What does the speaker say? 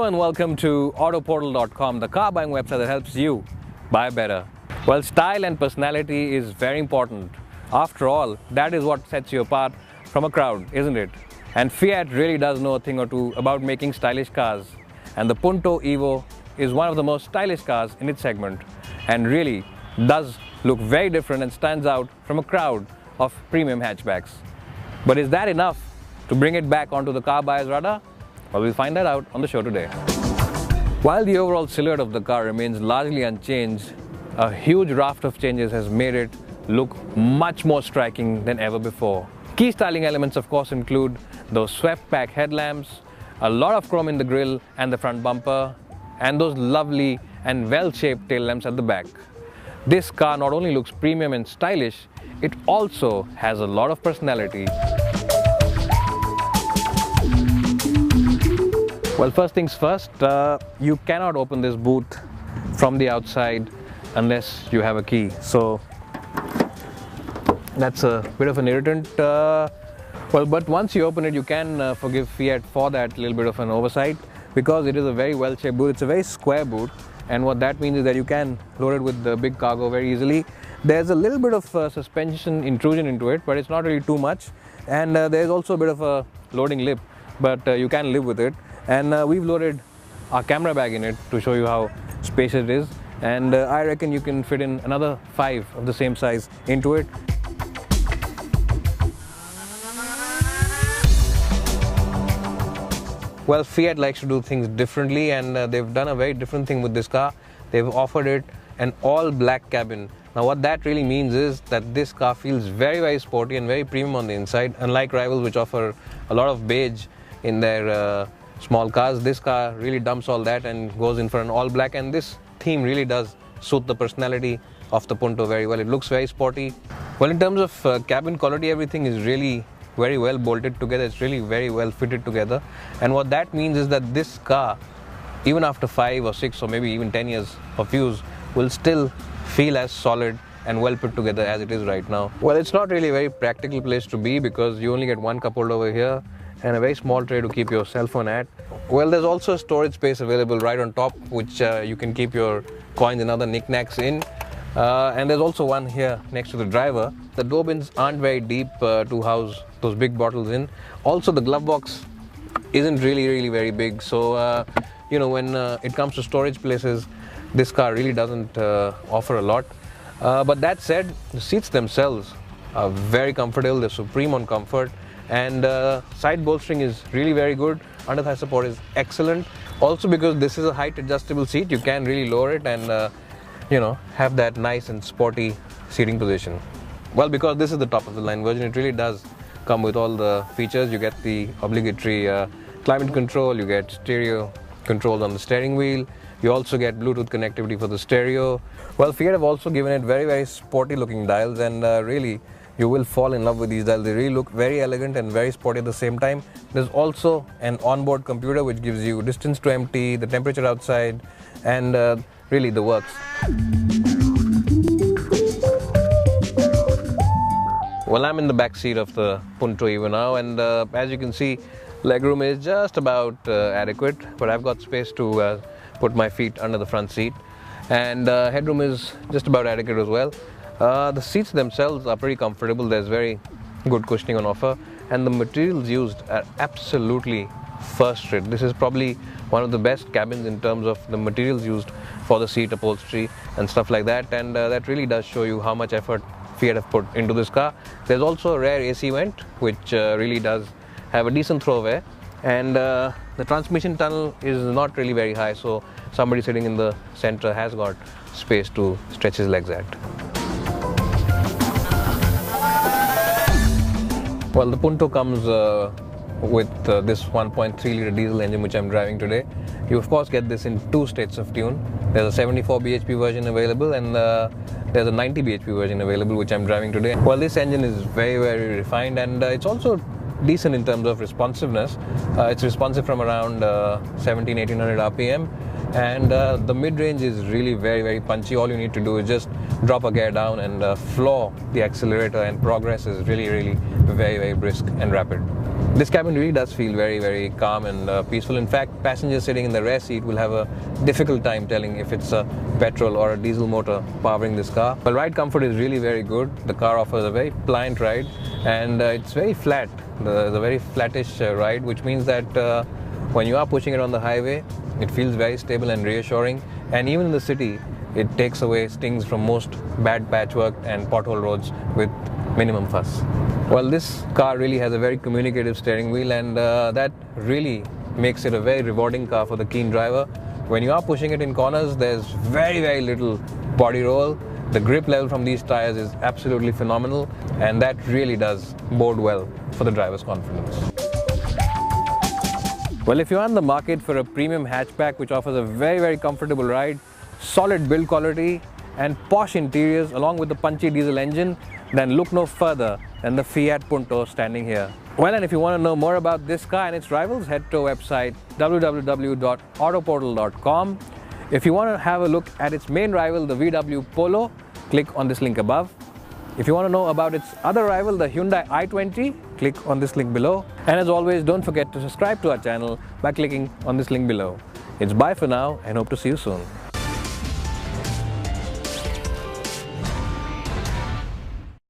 Hello and welcome to Autoportal.com, the car buying website that helps you buy better. Well, style and personality is very important. After all, that is what sets you apart from a crowd, isn't it? And Fiat really does know a thing or two about making stylish cars. And the Punto Evo is one of the most stylish cars in its segment and really does look very different and stands out from a crowd of premium hatchbacks. But is that enough to bring it back onto the car buyer's radar? Well, we'll find that out on the show today. While the overall silhouette of the car remains largely unchanged, a huge raft of changes has made it look much more striking than ever before. Key styling elements of course include those swept back headlamps, a lot of chrome in the grille and the front bumper, and those lovely and well-shaped tail lamps at the back. This car not only looks premium and stylish, it also has a lot of personality. Well, first things first, you cannot open this boot from the outside unless you have a key. So that's a bit of an irritant. But once you open it, you can forgive Fiat for that little bit of an oversight, because it is a very well-shaped boot. It's a very square boot, and what that means is that you can load it with the big cargo very easily. There's a little bit of suspension intrusion into it, but it's not really too much. And there's also a bit of a loading lip, but you can live with it. And we've loaded our camera bag in it to show you how spacious it is. And I reckon you can fit in another 5 of the same size into it. Well, Fiat likes to do things differently, and they've done a very different thing with this car. They've offered it an all-black cabin. Now what that really means is that this car feels very, very sporty and very premium on the inside. Unlike rivals which offer a lot of beige in their small cars, this car really dumps all that and goes in for an all-black, and this theme really does suit the personality of the Punto very well. It looks very sporty. Well, in terms of cabin quality, everything is really very well bolted together. It's really very well fitted together, and what that means is that this car, even after 5 or 6 or maybe even 10 years of use, will still feel as solid and well put together as it is right now. Well, it's not really a very practical place to be, because you only get one cup holder over here and a very small tray to keep your cell phone at. Well, there's also a storage space available right on top, which you can keep your coins and other knickknacks in. And there's also one here next to the driver. The door bins aren't very deep to house those big bottles in. Also, the glove box isn't really very big. So, when it comes to storage places, this car really doesn't offer a lot. But that said, the seats themselves are very comfortable. They're supreme on comfort. And side bolstering is really very good. Under thigh support is excellent. Also, because this is a height adjustable seat, you can really lower it and have that nice and sporty seating position. Well, because this is the top of the line version, it really does come with all the features. You get the obligatory climate control, you get stereo controls on the steering wheel, you also get Bluetooth connectivity for the stereo. Well, Fiat have also given it very sporty looking dials, and really you will fall in love with these dials. They really look very elegant and very sporty at the same time. There's also an onboard computer which gives you distance to empty, the temperature outside, and really the works. Well, I'm in the back seat of the Punto Evo now, and as you can see, legroom is just about adequate, but I've got space to put my feet under the front seat, and headroom is just about adequate as well. The seats themselves are pretty comfortable. There's very good cushioning on offer, and the materials used are absolutely first rate. This is probably one of the best cabins in terms of the materials used for the seat upholstery and stuff like that, and that really does show you how much effort Fiat have put into this car. There's also a rear AC vent which really does have a decent throw of air, and the transmission tunnel is not really very high, so somebody sitting in the center has got space to stretch his legs at. Well, the Punto comes with this 1.3-litre diesel engine which I'm driving today. You of course get this in 2 states of tune. There's a 74 bhp version available, and there's a 90 bhp version available which I'm driving today. Well, this engine is very refined, and it's also decent in terms of responsiveness. It's responsive from around 1700-1800 RPM, and the mid-range is really very punchy. All you need to do is just drop a gear down and floor the accelerator, and progress is really very brisk and rapid. This cabin really does feel very, very calm and peaceful. In fact, passengers sitting in the rear seat will have a difficult time telling if it's a petrol or a diesel motor powering this car. But ride comfort is really very good. The car offers a very pliant ride, and it's very flat. The very flattish ride, which means that when you are pushing it on the highway, it feels very stable and reassuring. And even in the city, it takes away stings from most bad patchwork and pothole roads with minimum fuss. Well, this car really has a very communicative steering wheel, and that really makes it a very rewarding car for the keen driver. When you are pushing it in corners, there's very, very little body roll. The grip level from these tires is absolutely phenomenal, and that really does bode well for the driver's confidence. Well, if you're on the market for a premium hatchback which offers a very, very comfortable ride, solid build quality and posh interiors along with the punchy diesel engine, then look no further than the Fiat Punto standing here. Well, and if you want to know more about this car and its rivals, head to our website www.autoportal.com. If you want to have a look at its main rival, the VW Polo, click on this link above. If you want to know about its other rival, the Hyundai i20, click on this link below. And as always, don't forget to subscribe to our channel by clicking on this link below. It's bye for now, and hope to see you soon.